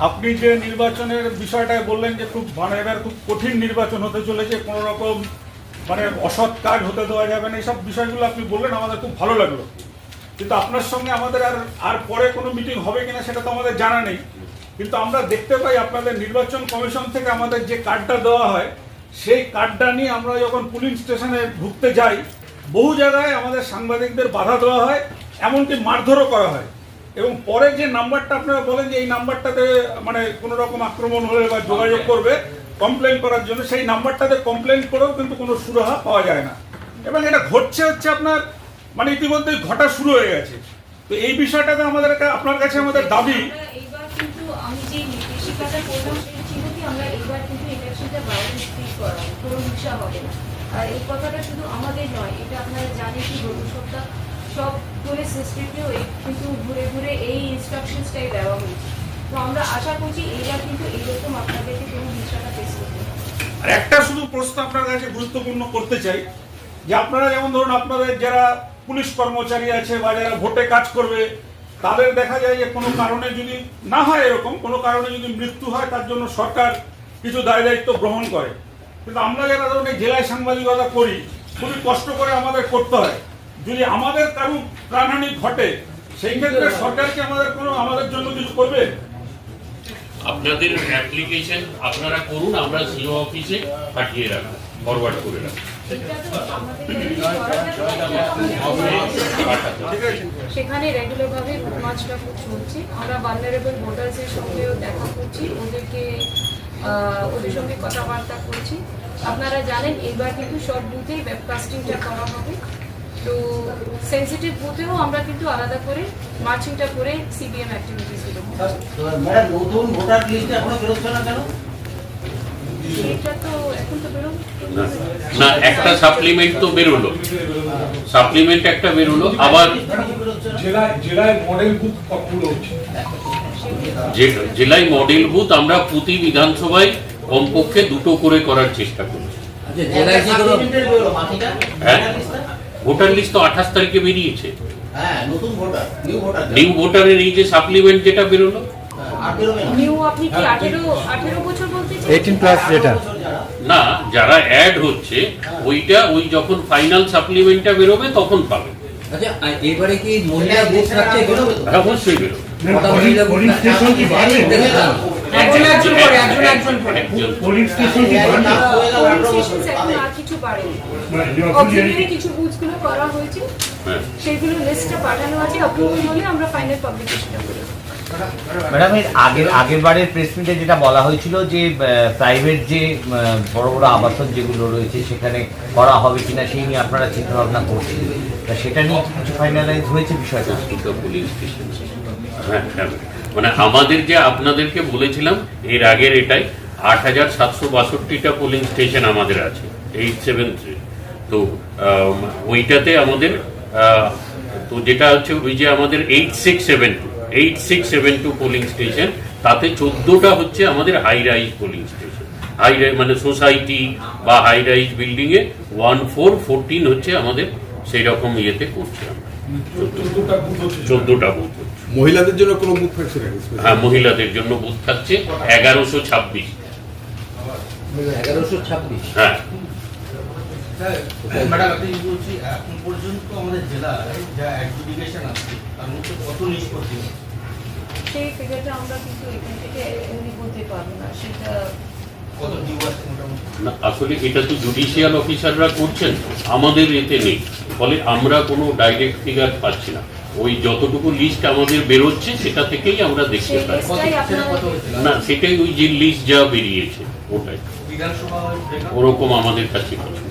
আপনি যে নির্বাচনের বিষয়টা বললেন যে খুব এবার খুব কঠিন নির্বাচন হতে চলেছে, কোনো রকম অসৎ কাজ হতে দেওয়া যাবে না, এইসব বিষয়গুলো আপনি বললেন, আমাদের খুব ভালো লাগলো। কিন্তু আপনার সঙ্গে আমাদের আর পরে কোনো মিটিং হবে কিনা সেটা তো আমাদের জানা নেই। কিন্তু আমরা দেখতে পাই আপনাদের নির্বাচন কমিশন থেকে আমাদের যে কার্ডটা দেওয়া হয়, সেই কার্ডটা নিয়ে আমরা যখন পুলিং স্টেশনে ঢুকতে যাই, বহু জায়গায় আমাদের সাংবাদিকদের বাধা দেওয়া হয়, এমনকি মারধরও করা হয়। এবং পরে যে নাম্বারটা আপনারা বলেন যে এই নাম্বারটাতে কোনো রকম আক্রমণ হলে বা যোগাযোগ করবে কমপ্লেন করার জন্য, সেই নাম্বারটাতে কমপ্লেন করেও কিন্তু কোনো সুরাহা পাওয়া যায় না। এবং এটা ঘটছে হচ্ছে আপনার ইতিমধ্যেই ঘটা শুরু হয়ে গেছে। তো এই বিষয়টাতে আমাদের আপনার কাছে আমাদের দাবি, এইবার কিন্তু আমি যে নির্দেশিকাটা করলাম সেটা ছিল কি, আমরা এইবার কিন্তু ইলেকশনটা ভায়োলেন্স ফ্রি করা, কোনো হিংসা হবে না। আর এই কথাটা শুধু আমাদের নয়, এটা আপনারা জানেন কি গত সপ্তাহ সব পুলিশ সিস্টেমকেও কিন্তু ঘুরে ঘুরে এই ইনস্ট্রাকশনসটাই দেওয়া হয়েছে। তো আমরা আশা করছি এইবার কিন্তু এইরকম আপনাদেরকে কোনো হিংসাটা ফেস করতে হবে। আর একটা শুধু প্রশ্ন আপনার কাছে গুরুত্বপূর্ণ করতে চাই, যে আপনারা যেমন ধরুন আপনাদের যারা পুলিশ কর্মচারী আছে বা যারা ভোটে কাজ করবে, তাদের দেখা যায় যে কোনো কারণে যদি না হয়, এরকম কোনো কারণে যদি মৃত্যু হয়, তার জন্য সরকার কিছু দায় দায়িত্ব গ্রহণ করে। কিন্তু আমরা যারা ধরুন এই জেলায় সাংবাদিকতা করি, খুবই কষ্ট করে আমাদের করতে হয়। যদি আমাদের কারো প্রাণহানি ঘটে, সেই ক্ষেত্রে সরকারকে আমাদের জন্য কিছু করবে? আপনাদের অ্যাপ্লিকেশন আপনারা করুন, আমরা সিও অফিসে পাঠিয়ে রাখবো, ফরওয়ার্ড করে রাখবো। সেখানে রেগুলার ভাবে মার্চটা চলছে। আমরা ভালনারেবল ভোটার্সের সঙ্গেও দেখা করছি, ওদের সঙ্গে কথাবার্তা করছি। আপনারা জানেন এবার কিন্তু সব বুথেই ওয়েবকাস্টিংটা করা হবে। তো সেন্সিটিভ বুথেও আমরা কিন্তু আলাদা করে মার্চিংটা করে সিবিএম অ্যাক্টিভিটিসগুলো ম্যাডাম, নতুন ভোটার লিস্টে এখনো বেরোচ্ছে না কেন? এটা তো এখন তো বেরোবে না, একটা সাপ্লিমেন্ট তো বেরোলো, সাপ্লিমেন্ট একটা বেরোলো। আবার জেলায় মডেল বুথ কতগুলো হচ্ছে? জেলায় মডেল বুথ আমরা প্রতি বিধানসভায় কমপক্ষে 2টো করে করার চেষ্টা করছি। হ্যাঁ, ভোটার লিস্ট তো 28 তারিখে বেরিয়েছে। নিউ ভোটারের এই যে সাপ্লিমেন্ট যেটা বেরোলো, নিউ আপনি কি 18 বছর বলতে চান? 18 প্লাস যেটা না, যারা অ্যাড হচ্ছে ওইটা যখন ফাইনাল সাপ্লিমেন্টটা বেরোবে তখন পাবে। আচ্ছা, এবারে কি মহিলা বুথ থাকছে? বেরোবে তো? অবশ্যই বেরোবে। পোলিং স্টেশন কি বাড়বে? একজন করে পোলিং স্টেশন কি বাড়বে? এখন আর কিছু বাড়েনি। অক্সিলারি কিছু বুথগুলো করা হয়েছে, সেগুলো লিস্টটা পাঠানো আছে। অ্যাপ্রুভাল হলে আমরা ফাইনাল পাবলিকেশনটা করব। ম্যাডাম, এর আগের বারের প্রেস মিটে যেটা বলা হয়েছিল যে প্রাইভেট যে বড় বড় আবাসন যেগুলো রয়েছে সেখানে করা হবে কিনা সেই নিয়ে আপনারা চিন্তা ভাবনা করছেন, তা সেটা নিয়ে কিছু ফাইনালাইজ হয়েছে বিষয়টা? পুলিশ স্টেশন আমাদের যে আপনাদেরকে বলেছিলাম এর আগের, এটাই 8762টা পোলিং স্টেশন আমাদের আছে 873। তো ওইটাতে আমাদের তো যেটা হচ্ছে ওই যে আমাদের 8672 পোলিং স্টেশন, তাতে 14টা হচ্ছে আমাদের high rise polling station. High rise society বা হাই রাইজ বিল্ডিং এ 1414 হচ্ছে আমাদের সেই রকম ইয়েতে করছি আমরা। 14টা বুথ। মহিলাদের জন্য কোনো বুথ থাকছে না? হ্যাঁ, মহিলাদের জন্য বুথ থাকছে 1126। 1126? হ্যাঁ ম্যাডাম, আপনি বলছি এখন পর্যন্ত আমাদের জেলায় যা অ্যাডজুডিকেশন আছে তার মধ্যে কত নিষ্পত্তি? সেই ফিগারটা আমরা কিন্তু এখান থেকে এমনি বলতে পারবো না, সেটা কত ডিউ আছে মোটামুটি? না, আসলে এটা তো জুডিশিয়াল অফিসাররা করছেন, আমাদের এতে নেই, ফলে আমরা কোনো ডাইরেক্ট ফিগার পাচ্ছি না। ওই যতটুকু লিস্ট আমাদের বেরোচ্ছে সেটা থেকেই আমরা দেখতে পাই। না, সেটাই ওই যে লিস্ট যা বেরিয়েছে ওটাই, বিধানসভা ওরকম আমাদের কাছে কিছু নেই।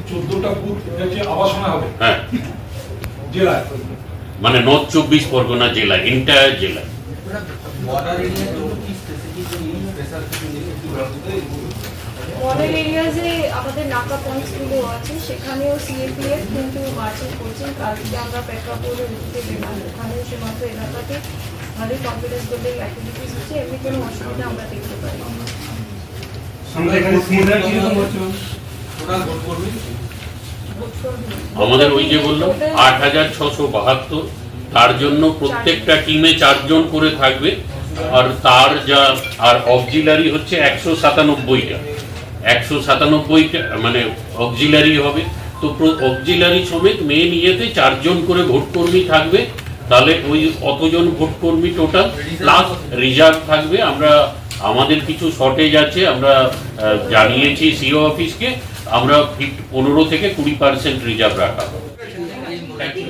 14টা বুথ আবাসনে হবে? হ্যাঁ, জেলায় নর্থ 24 পরগনা জেলা, এন্টায়ার জেলা। বর্ডার এরিয়ার জন্য কি স্পেসিফিক স্পেশাল মডেল এরিয়াজে আমাদের নাকা পয়েন্টসগুলো আছে, সেখানেও সিএপিএফ কিন্তু মার্চিং করছেন। কালকে আমরা পেট্রাপোলের উঠতে বিমান, ওখানেও সীমান্ত এলাকাতে ভালোই কনফিডেন্স বিল্ডিং অ্যাক্টিভিটিস হচ্ছে। এমনি কোনো অসুবিধা আমরা দেখতে পাই না। আমাদের ওই যে বললাম 8672, তার জন্য প্রত্যেকটা টিমে 4 জন করে থাকবে। আর তার যা আর অক্সিলারি হচ্ছে 197টা 197টা মানে অক্সিলারি হবে। তো অক্সিলারি সমেত মেন ইয়েতে 4 জন করে ভোটকর্মী থাকবে, তাহলে ওই অতজন ভোটকর্মী টোটাল প্লাস রিজার্ভ থাকবে। আমরা আমাদের কিছু শর্টেজ আছে, আমরা জানিয়েছি সিও অফিসকে, আমরা 15 থেকে 20% রিজার্ভ রাখা হবে। তাকে